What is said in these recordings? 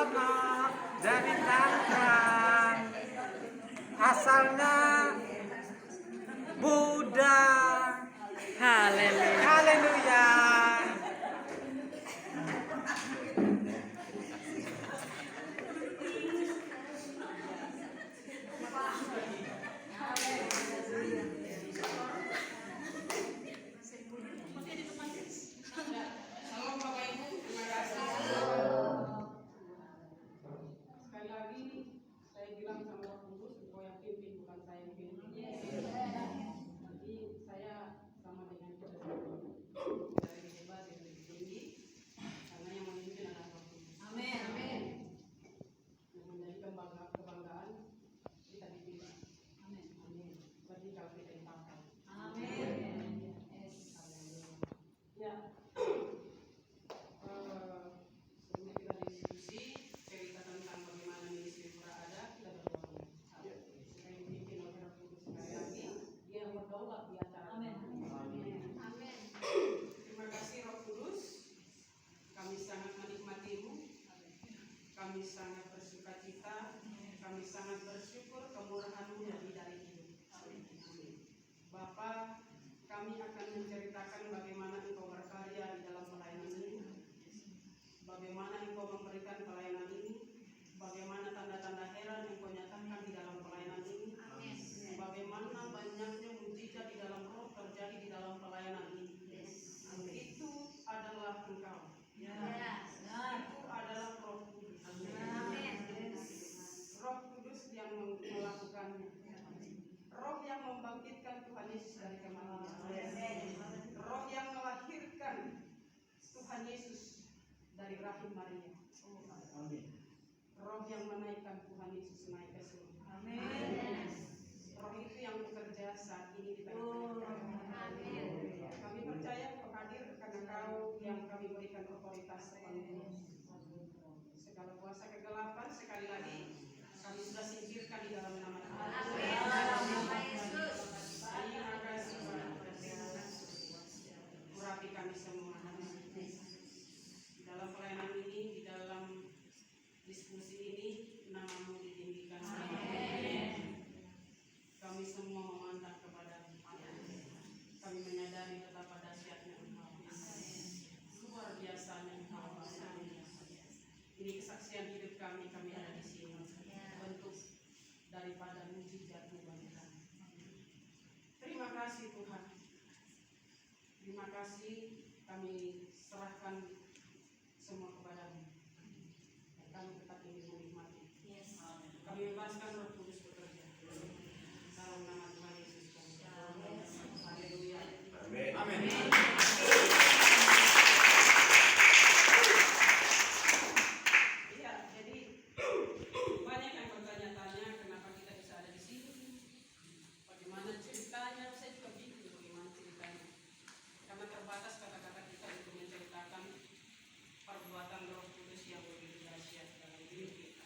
sono dari Tangerang, asalnya Buddha. Haleluya. Haleluya. Salam Bapak Ibu, terima kasih. Sekali lagi saya bilang sama Roh Kudus, Engkau yang pimpin, bukan saya yang pimpin. Jadi saya sama dengan kita semua. Dari hebat yang lebih tinggi, karena yang memimpin adalah Roh Kudus. Amin. Yang menjadi kebanggaan kita dipilih. Amin. Berarti kalau kita dipakai. Amin. Ya. Sebelum kita diskusi cerita tentang bagaimana ministry Pura ada, kita berdoa. Supaya dipimpin oleh Roh Kudus sekali lagi, dia yang berdaulat di acara. Amin. Terima kasih Roh Kudus. Kami sangat menikmatimu. Kami sangat bersukacita. Kami sangat bersyukur kemurahan-Mu lebih dari hidup. Amin. Bapa, kami akan menceritakan bagaimana Engkau berkarya di dalam pelayanan ini, bagaimana Engkau memberikan pelayanan ini, bagaimana tanda-tanda heran Engkau nyatakan di dalam pelayanan ini, bagaimana banyaknya mujizat di dalam roh terjadi di dalam pelayanan ini. Itu adalah Engkau. Itu adalah Roh Kudus. Roh Kudus yang melakukannya. Roh yang membangkitkan Tuhan Yesus dari kematian. Roh yang melahirkan Tuhan Yesus dari rahim Maria. Roh yang menaikkan Tuhan Yesus naik ke surga. Roh itu yang bekerja saat ini di tengah-tengah kami. Kami percaya Kau hadir karena Kau yang kami berikan otoritas sepenuhnya. Segala kuasa kegelapan sekali lagi kami sudah singkirkan di dalam nama Tuhan. Terima kasih Tuhan. Urapi kami semua. Di dalam pelayanan ini, di dalam diskusi ini, nama-Mu ditinggikan. Kami semua memandang kepada-Mu. Kami menyadari betapa dahsyatnya Engkau. Luar biasanya Engkau. Ini kesaksian hidup kami ada di sini. Bentuk daripada mujizat-Mu bagi kami. Terima kasih Tuhan. Terima kasih, kami serahkan semua kepada-Mu. Dan kami tetap ingin menikmati. Kami bebaskan Roh Kudus bekerja. Dalam nama Tuhan Yesus. Haleluya. Amin. Iya, jadi banyak yang bertanya-tanya kenapa kita bisa ada di sini. Bagaimana ceritanya? Saya juga bingung bagaimana ceritanya. Karena terbatas kata-kata kita untuk menceritakan perbuatan Roh Kudus yang begitu dahsyat dalam hidup kita.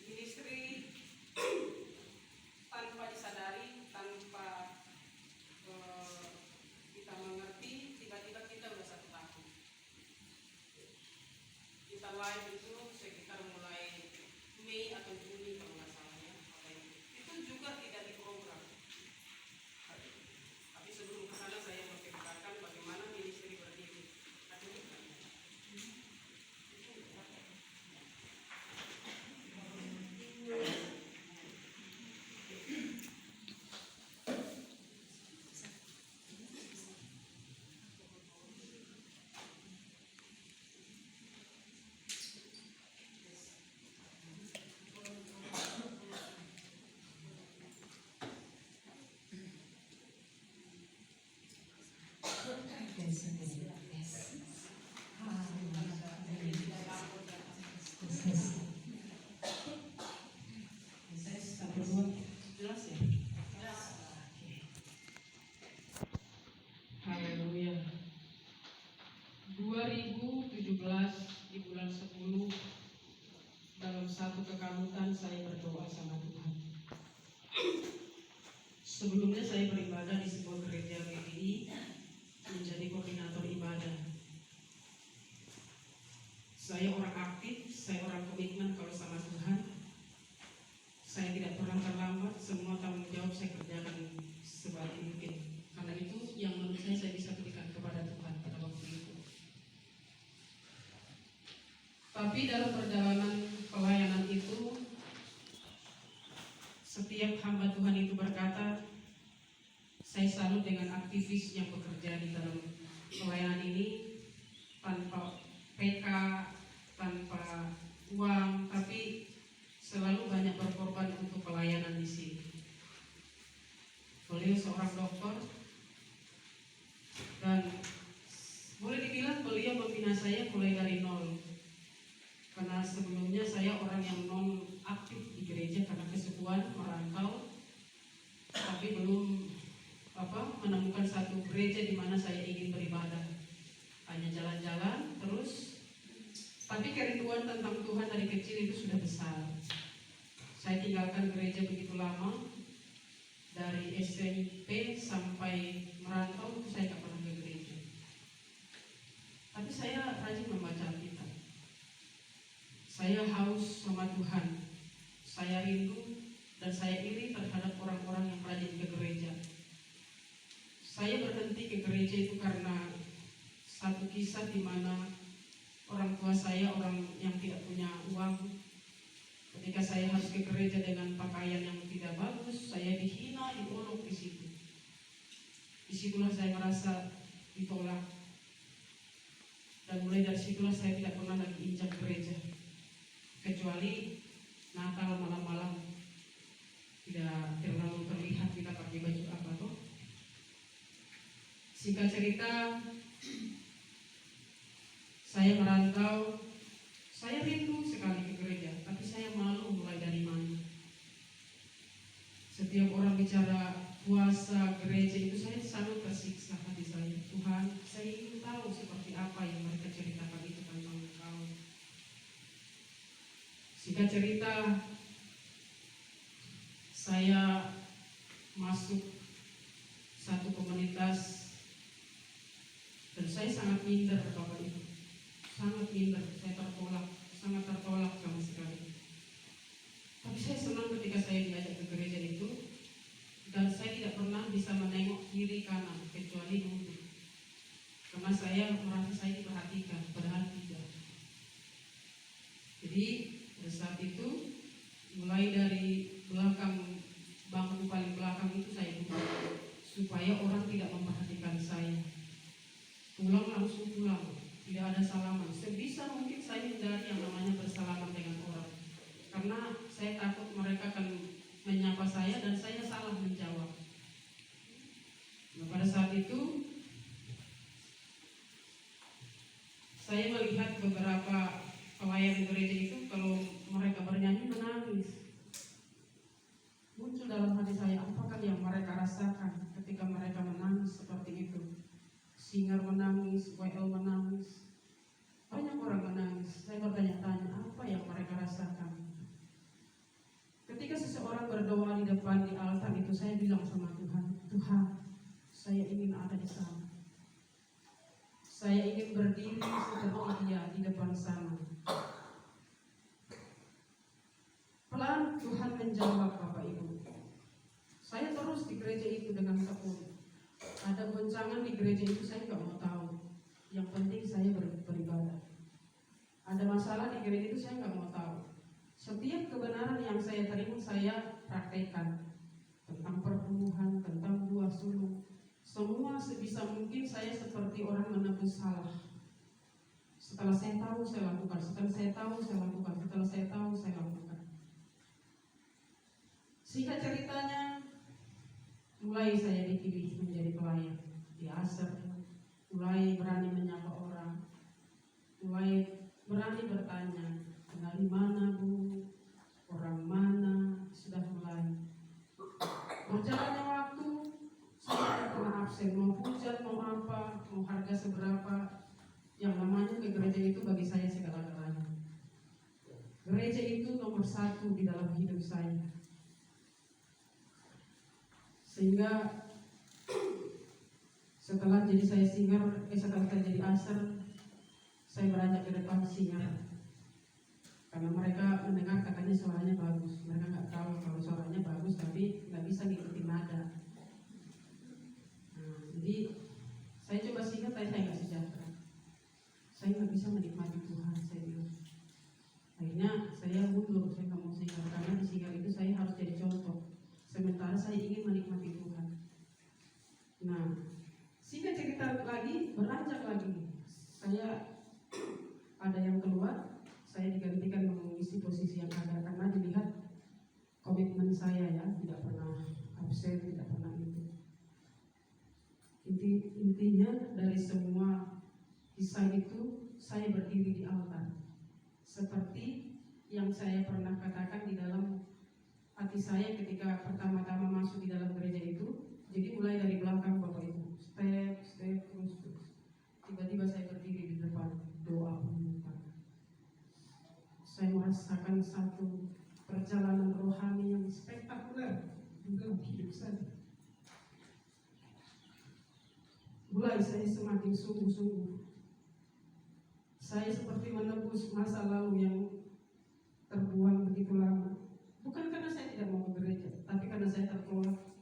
Ministry tanpa disadari, tanpa kita mengerti, tiba-tiba kita udah 1 tahun. Kita live itu sekitar mulai Mei atau Juni kalau nggak salah ya. Itu juga tidak diprogram. Tapi sebelum ke sana saya menceritakan bagaimana ministry berdiri. Haleluya. 2017 di bulan 10 dalam satu kekamutan saya berdoa sama Tuhan. Sebelumnya saya beribadah di sebuah gereja GPI menjadi koordinator ibadah. Tapi dalam perjalanan pelayanan itu, setiap hamba Tuhan itu berkata, saya salut dengan aktivis yang bekerja di dalam pelayanan ini tanpa PK, tanpa uang, tapi selalu banyak berkorban untuk pelayanan di sini. Beliau seorang dokter dan boleh dibilang beliau membina saya mulai dari nol. Karena sebelumnya saya orang yang non aktif di gereja karena kesepuan merantau, tapi belum menemukan satu gereja di mana saya ingin beribadah. Hanya jalan-jalan terus, tapi kerinduan tentang Tuhan dari kecil itu sudah besar. Saya tinggalkan gereja begitu lama, dari SMP sampai merantau itu saya tidak pernah ke gereja. Tapi saya rajin membaca Alkitab. Saya haus sama Tuhan. Saya rindu dan saya iri terhadap orang-orang yang rajin ke gereja. Saya berhenti ke gereja itu karena satu kisah di mana orang tua saya orang yang tidak punya uang. Ketika saya harus ke gereja dengan pakaian yang tidak bagus, saya dihina, diolok di situ. Disitulah saya merasa ditolak. Dan mulai dari situlah saya tidak pernah lagi injak gereja. Kecuali Natal malam-malam tidak terlalu terlihat kita pakai baju apa tuh. Singkat cerita, saya merantau, saya rindu sekali ke gereja, tapi saya malu mulai dari mana. Setiap orang bicara puasa gereja itu saya sangat tersiksa hati saya. Tuhan, saya ingin tahu seperti apa yang mereka ceritakan itu tentang Engkau. Singkat cerita, saya masuk satu komunitas dan saya sangat minder Bapak Ibu. Sangat minder, saya tertolak, sangat tertolak sama sekali. Tapi saya senang ketika saya diajak ke gereja itu dan saya tidak pernah bisa menengok kiri kanan kecuali duduk. Karena saya merasa saya diperhatikan, padahal tidak. Jadi pada saat itu mulai dari belakang bangku paling belakang itu saya duduk supaya orang tidak memperhatikan saya. Pulang langsung pulang, tidak ada salaman. Sebisa mungkin saya hindari yang namanya bersalaman dengan orang, karena saya takut mereka akan menyapa saya dan saya salah menjawab. Nah, pada saat itu saya melihat beberapa pelayan gereja itu kalau mereka bernyanyi menangis. Muncul dalam hati saya, apakah yang mereka rasakan ketika mereka menangis seperti itu? Singer menangis, WL menangis, banyak orang menangis. Saya bertanya-tanya, apa yang mereka rasakan? Ketika seseorang berdoa di depan di altar itu, saya bilang sama Tuhan, Tuhan, saya ingin ada di sana. Saya ingin berdiri seperti dia di depan sana. Pelan Tuhan menjawab Bapak Ibu. Saya terus di gereja itu dengan tekun. Ada goncangan di gereja itu saya nggak mau tahu. Yang penting saya beribadah. Ada masalah di gereja itu saya nggak mau tahu. Setiap kebenaran yang saya terima saya praktekkan. Tentang pertumbuhan, tentang buah sulung, semua sebisa mungkin saya seperti orang menebus salah. Setelah saya tahu saya lakukan, setelah saya tahu saya lakukan, setelah saya tahu saya lakukan. Singkat ceritanya, mulai saya dipilih menjadi pelayan di Aser, mulai berani menyapa orang, mulai berani bertanya, kenal di mana Bu, orang mana, sudah mulai. Berjalannya waktu, saya tidak pernah absen, mau hujan, mau apa, mau harga seberapa, yang namanya ke gereja itu bagi saya segala-galanya. Gereja itu nomor satu di dalam hidup saya. Sehingga setelah jadi saya singer, setelah saya jadi aser, saya beranjak ke depan singer. Karena mereka mendengar katanya suaranya bagus. Mereka nggak tahu kalau suaranya bagus, tapi nggak bisa ngikutin nada. Nah, jadi saya coba singer, tapi saya nggak sejahtera. Saya nggak bisa menikmati Tuhan, saya bilang. Akhirnya saya mundur, saya nggak mau singgah karena di singgah itu saya harus jadi contoh. Sementara saya ingin menikmati Tuhan. Nah, singkat cerita lagi, beranjak lagi. Saya ada yang keluar, saya digantikan mengisi posisi yang ada karena dilihat komitmen saya ya, tidak pernah absen, tidak pernah itu. Intinya dari semua kisah itu, saya berdiri di altar. Seperti yang saya pernah katakan di dalam hati saya ketika pertama-tama masuk di dalam gereja itu. Jadi mulai dari belakang Bapak Ibu, step terus. Tiba-tiba saya berdiri di depan doa pembukaan. Saya merasakan satu perjalanan rohani yang spektakuler di dalam hidup saya. Mulai saya semakin sungguh-sungguh. Saya seperti menebus masa lalu yang terbuang begitu lama. Bukan karena saya tidak mau ke gereja, tapi karena saya tertolak.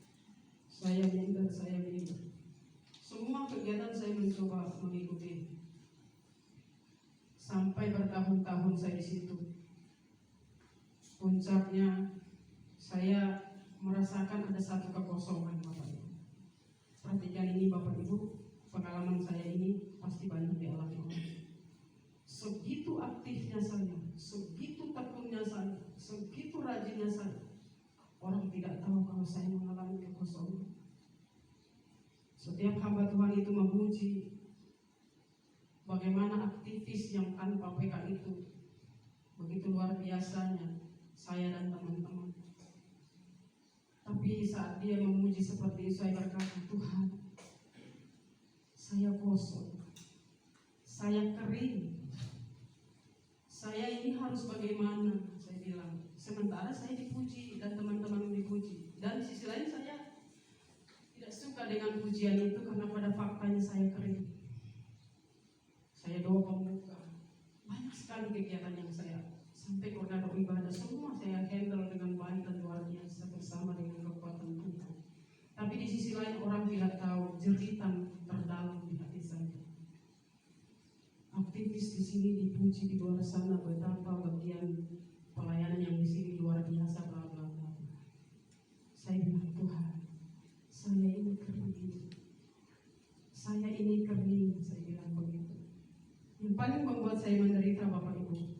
Saya minder. Semua kegiatan saya mencoba mengikuti. Sampai bertahun-tahun saya di situ. Puncaknya saya merasakan ada satu kekosongan Bapak Ibu. Perhatikan ini Bapak Ibu, pengalaman saya ini pasti banyak dialami orang. Segitu aktifnya saya, segitu tekunnya saya, segitu rajinnya saya, orang tidak tahu kalau saya mengalami kekosongan. Setiap hamba Tuhan itu memuji bagaimana aktivis yang tanpa PK itu begitu luar biasanya saya dan teman-teman. Tapi saat dia memuji seperti itu, saya berkata, Tuhan, saya kosong, saya kering, saya ini harus bagaimana? Saya bilang. Sementara saya dipuji dan teman-teman dipuji. Dan di sisi lain saya tidak suka dengan pujian itu karena pada faktanya saya kering. Saya doa pembuka. Banyak sekali kegiatan yang saya sampai koordinator ibadah semua saya handle dengan baik dan luar biasa bersama dengan kekuatan Tuhan. Tapi di sisi lain orang tidak tahu jeritan terdalam di hati saya. Aktivis di sini dipuji di luar sana betapa bagian pelayanan yang di sini luar biasa bla bla bla. Saya bilang Tuhan, saya ini kering. Saya ini kering, saya bilang begitu. Yang paling membuat saya menderita Bapak Ibu,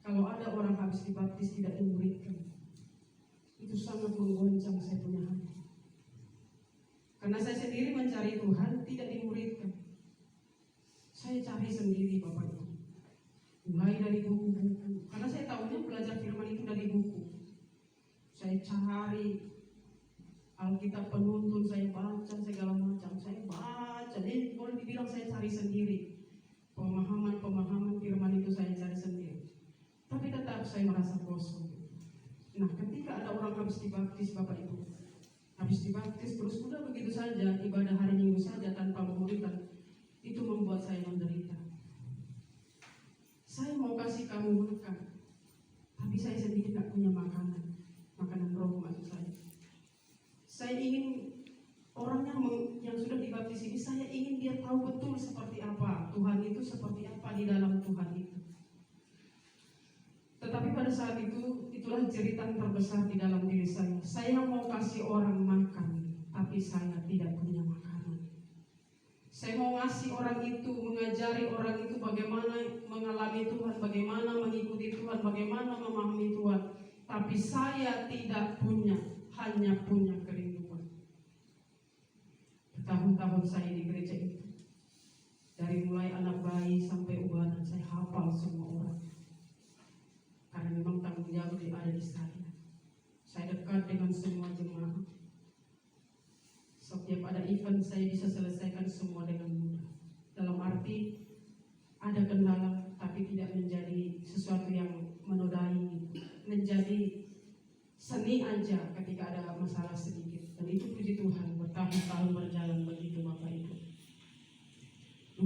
kalau ada orang habis dibaptis tidak dimuridkan, itu sangat menggoncang saya punya hati. Karena saya sendiri mencari Tuhan tidak dimuridkan. Saya cari sendiri Bapak Ibu. Mulai dari buku-buku. Karena saya tahunya belajar firman itu dari buku. Saya cari Alkitab penuntun, saya baca segala macam. Saya baca, jadi boleh dibilang saya cari sendiri. Pemahaman firman itu saya cari sendiri. Tapi tetap saya merasa kosong. Nah ketika ada orang habis dibaptis Bapak Ibu, habis dibaptis terus udah begitu saja, ibadah hari Minggu saja tanpa memuritan, itu membuat saya menderita. Saya mau kasih kamu makan, tapi saya sendiri tidak punya makanan roh maksud saya. Saya ingin orang yang sudah dibaptis ini, saya ingin dia tahu betul seperti apa Tuhan itu, seperti apa di dalam Tuhan itu. Tetapi pada saat itu, itulah jeritan terbesar di dalam diri saya. Saya mau kasih orang makan, tapi saya tidak punya makanan. Saya mau ngasih orang itu, mengajari orang itu bagaimana mengalami Tuhan, bagaimana mengikuti Tuhan, bagaimana memahami Tuhan. Tapi saya tidak punya, hanya punya kerinduan. Bertahun-tahun saya di gereja itu. Dari mulai anak bayi sampai ubanan, saya hafal semua orang. Karena memang tanggung jawab ada di saya. Saya dekat dengan semua jemaat. Setiap ada event saya bisa selesaikan semua dengan mudah. Dalam arti ada kendala tapi tidak menjadi sesuatu yang menodai, menjadi seni aja ketika ada masalah sedikit. Dan itu puji Tuhan bertahun-tahun berjalan begitu Bapak Ibu.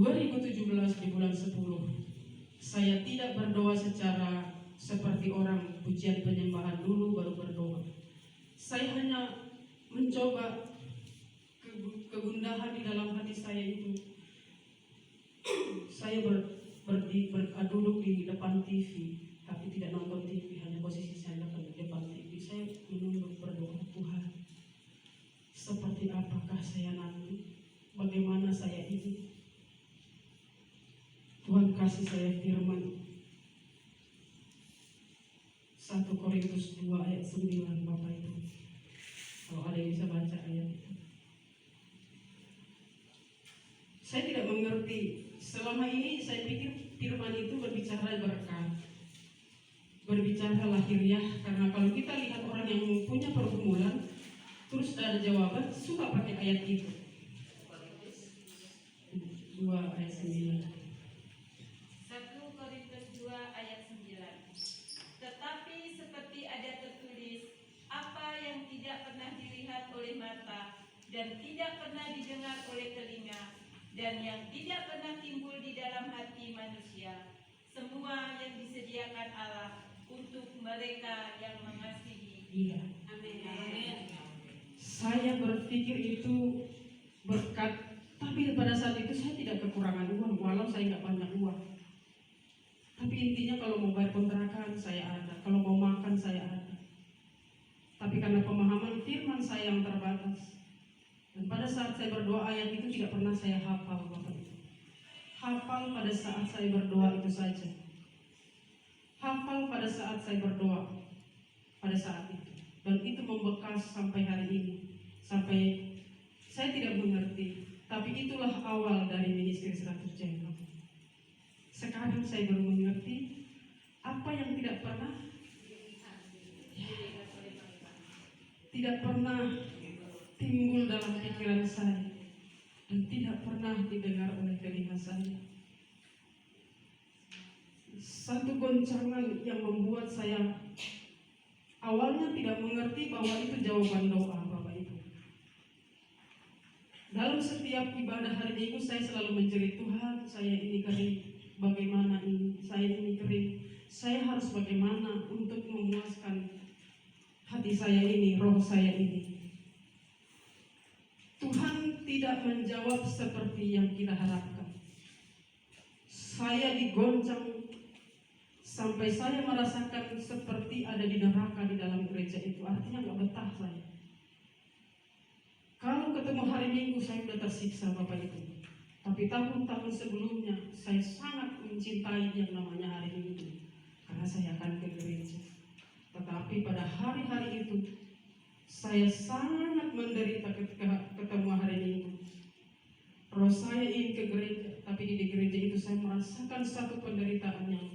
2017 di bulan 10 saya tidak berdoa secara seperti orang pujian penyembahan dulu baru berdoa. Saya hanya mencoba kegundahan di dalam hati saya itu. Saya duduk di depan TV tapi tidak nonton TV, hanya posisi saya di depan TV. Saya menunduk berdoa, Tuhan, seperti apakah saya nanti? Bagaimana saya ini? Tuhan kasih saya firman 1 Korintus 2 ayat 9, Bapak Ibu. Kalau ada yang bisa baca ayat itu. Saya tidak mengerti. Selama ini saya pikir firman itu berbicara berkat, berbicara lahiriah. Karena kalau kita lihat orang yang punya pergumulan, terus ada jawaban, suka pakai ayat itu. 2 ayat 9. 1 Korintus 2 ayat 9. Tetapi seperti ada tertulis, apa yang tidak pernah dilihat oleh mata dan tidak pernah didengar oleh telinga dan yang tidak pernah timbul di dalam hati manusia, semua yang disediakan Allah untuk mereka yang mengasihi. Iya. Amin. Saya berpikir itu berkat, tapi pada saat itu saya tidak kekurangan uang, walau saya nggak banyak uang. Tapi intinya kalau mau bayar kontrakan saya ada, kalau mau makan saya ada. Tapi karena pemahaman firman saya yang terbatas, dan pada saat saya berdoa ayat itu tidak pernah saya hafal, Bapak Ibu. Hafal pada saat saya berdoa itu saja. Hafal pada saat saya berdoa pada saat itu, dan itu membekas sampai hari ini, sampai saya tidak mengerti. Tapi itulah awal dari ministry 100 Channel. Sekarang saya baru mengerti apa yang tidak pernah timbul dalam pikiran saya dan tidak pernah didengar oleh telinga saya. Satu goncangan yang membuat saya awalnya tidak mengerti bahwa itu jawaban doa, Bapak Ibu. Dalam setiap ibadah hari Minggu saya selalu menjerit, Tuhan, saya ini kering, bagaimana ini? Saya ini kering, saya harus bagaimana untuk memuaskan hati saya ini, roh saya ini. Tuhan tidak menjawab seperti yang kita harapkan. Saya digoncang sampai saya merasakan seperti ada di neraka di dalam gereja itu. Artinya gak betah saya. Kalau ketemu hari Minggu saya sudah tersiksa, Bapak Ibu. Tapi tahun-tahun sebelumnya saya sangat mencintai yang namanya hari Minggu, karena saya akan ke gereja. Tetapi pada hari-hari itu saya sangat menderita ketika ketemu hari Minggu. Roh saya ingin ke gereja, tapi di gereja itu saya merasakan satu penderitaan yang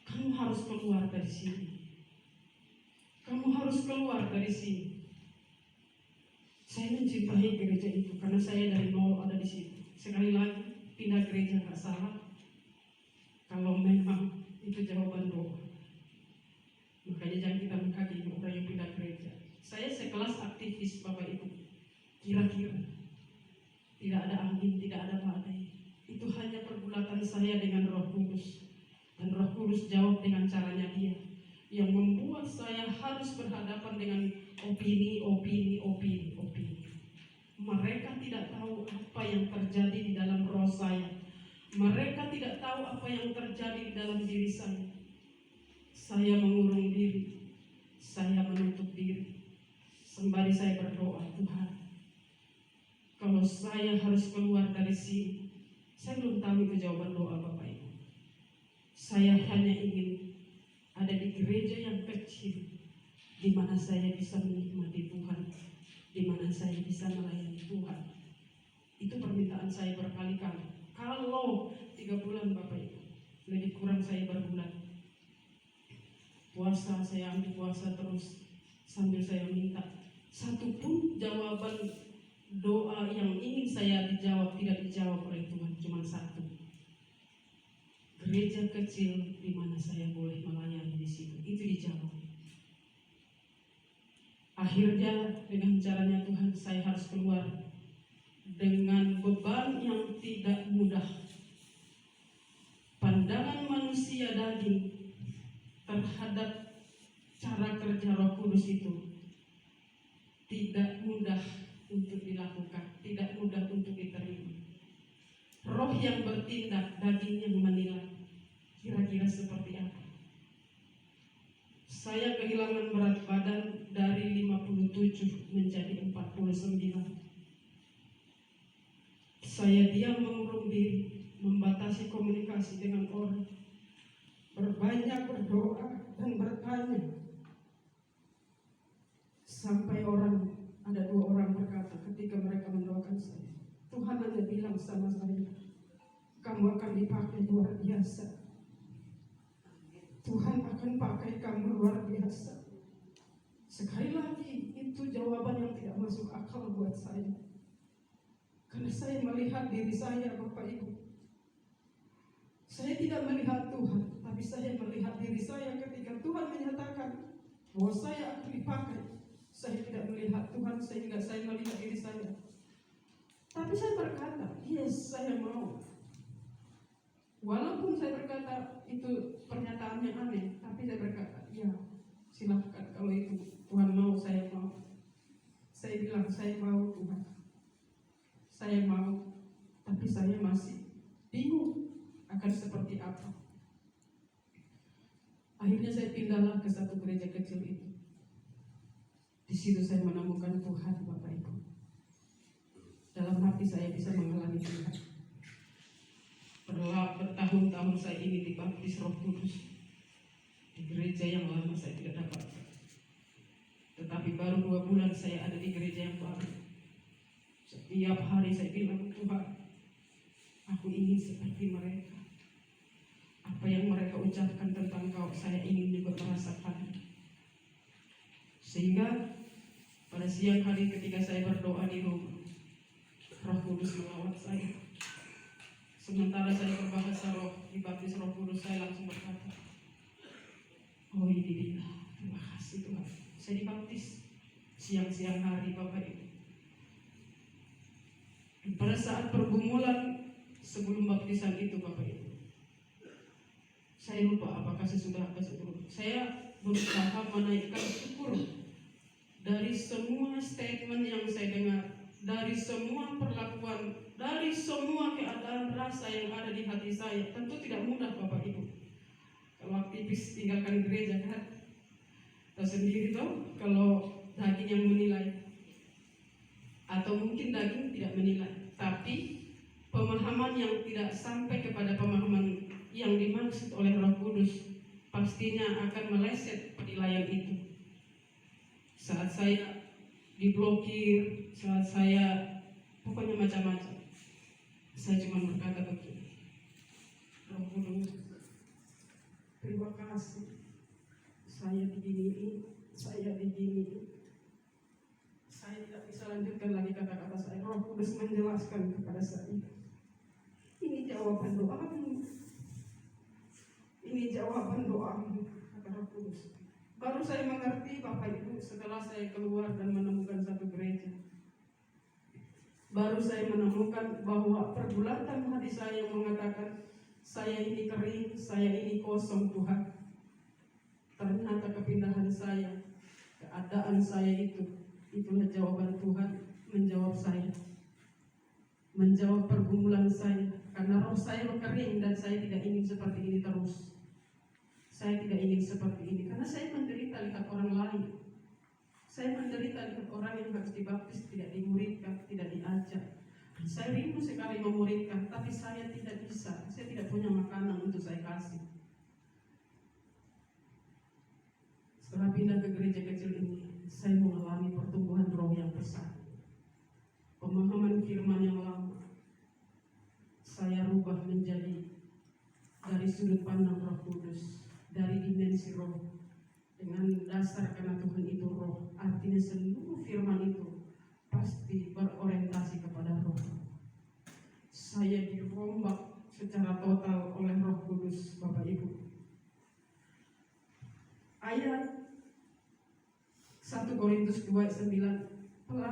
kamu harus keluar dari sini. Kamu harus keluar dari sini. Saya mencintai gereja itu karena saya dari nol ada di situ. Sekali lagi, pindah gereja nggak salah kalau memang itu jawaban doa. Makanya jangan kita menghakimi orang yang pindah gereja. Saya sekelas aktivis, Bapak Ibu. Kira-kira tidak ada angin, tidak ada badai. Itu hanya pergulatan saya dengan Roh Kudus. Dan Roh Kudus jawab dengan caranya Dia, yang membuat saya harus berhadapan dengan opini. Mereka tidak tahu apa yang terjadi di dalam roh saya. Mereka tidak tahu apa yang terjadi di dalam diri saya. Saya mengurung diri, saya menutup diri. Sembari saya berdoa, Tuhan, kalau saya harus keluar dari sini, saya belum tahu itu jawaban doa Bapak Ibu. Saya hanya ingin ada di gereja yang kecil, di mana saya bisa menikmati Tuhan, di mana saya bisa melayani Tuhan. Itu permintaan saya berkali-kali. Kalau 3 bulan Bapak Ibu, lebih kurang saya berbulan. Puasa, saya ambil puasa terus sambil saya minta. Satu pun jawaban doa yang ingin saya dijawab tidak dijawab oleh Tuhan, cuma satu. Gereja kecil di mana saya boleh melayani di situ, itu dijawab. Akhirnya dengan caranya Tuhan saya harus keluar dengan beban yang tidak mudah. Pandangan manusia daging terhadap cara kerja Roh Kudus itu tidak mudah untuk dilakukan, tidak mudah untuk diterima. Roh yang bertindak, daging yang menilai. Kira-kira seperti apa? Saya kehilangan berat badan dari 57 menjadi 49. Saya diam mengurung diri, membatasi komunikasi dengan orang, berbanyak berdoa dan bertanya. Sampai ada 2 orang berkata ketika mereka mendoakan saya, Tuhan hanya bilang sama saya, kamu akan dipakai luar biasa. Tuhan akan pakai kamu luar biasa. Sekali lagi, itu jawaban yang tidak masuk akal buat saya. Karena saya melihat diri saya, Bapak Ibu. Saya tidak melihat Tuhan, tapi saya melihat diri saya ketika Tuhan menyatakan bahwa saya akan dipakai. Saya tidak melihat Tuhan sehingga saya melihat diri saya. Tapi saya berkata, yes, saya mau. Walaupun saya berkata itu pernyataannya aneh, tapi saya berkata, ya silahkan kalau itu Tuhan mau, saya mau. Saya bilang, saya mau Tuhan. Saya mau, tapi saya masih bingung akan seperti apa. Akhirnya saya pindahlah ke satu gereja kecil itu. Di situ saya menemukan Tuhan, Bapak Ibu. Dalam hati saya bisa mengalami Tuhan. Bertahun-tahun saya ingin dibaptis Roh Kudus. Di gereja yang lama saya tidak dapat. Tetapi baru 2 bulan saya ada di gereja yang baru. Setiap hari saya bilang, Tuhan, aku ingin seperti mereka. Apa yang mereka ucapkan tentang Kau, saya ingin juga merasakan. Sehingga pada siang hari ketika saya berdoa di rumah, Roh Kudus melawat saya. Sementara saya berbahasa roh, dibaptis Roh Kudus, saya langsung berkata, oh ini dia, terima kasih Tuhan. Saya dibaptis siang-siang hari, Bapak Ibu. Pada saat pergumulan sebelum baptisan itu, Bapak Ibu, saya lupa apakah sesudah atau sebelum. Saya berusaha menaikkan syukur dari semua statement yang saya dengar, dari semua perlakuan, dari semua keadaan rasa yang ada di hati saya. Tentu tidak mudah, Bapak Ibu. Kalau aktivis tinggalkan gereja, kan tahu sendiri toh, kalau daging yang menilai, atau mungkin daging tidak menilai, tapi pemahaman yang tidak sampai kepada pemahaman yang dimaksud oleh Roh Kudus pastinya akan meleset penilaian itu. Saat saya diblokir, saat saya pokoknya macam-macam, saya cuma berkata begini, Roh Kudus, terima kasih. Saya begini, saya begini. Saya tidak bisa lanjutkan lagi kata-kata saya. Roh Kudus menjelaskan kepada saya, ini jawaban doamu. Ini jawaban doamu, kata Roh Kudus. Baru saya mengerti, Bapak Ibu, setelah saya keluar dan menemukan satu gereja. Baru saya menemukan bahwa pergulatan hati saya yang mengatakan, saya ini kering, saya ini kosong Tuhan. Ternyata kepindahan saya, keadaan saya itulah jawaban Tuhan menjawab saya. Menjawab pergumulan saya. Karena roh saya berkering dan saya tidak ingin seperti ini terus. Saya tidak ingin seperti ini karena saya menderita lihat orang lain. Saya menderita lihat orang yang harus dibaptis tidak dimuridkan, tidak diajar. Saya rindu sekali memuridkan, tapi saya tidak bisa. Saya tidak punya makanan untuk saya kasih. Setelah pindah ke gereja kecil ini, saya mengalami pertumbuhan roh yang besar. Pemahaman firman yang lama saya rubah menjadi dari sudut pandang Roh Kudus, dari dimensi roh, dengan dasar karena Tuhan itu roh. Artinya seluruh firman itu pasti berorientasi kepada roh. Saya dirombak secara total oleh Roh Kudus, Bapak Ibu. Ayat 1 Korintus 2:9,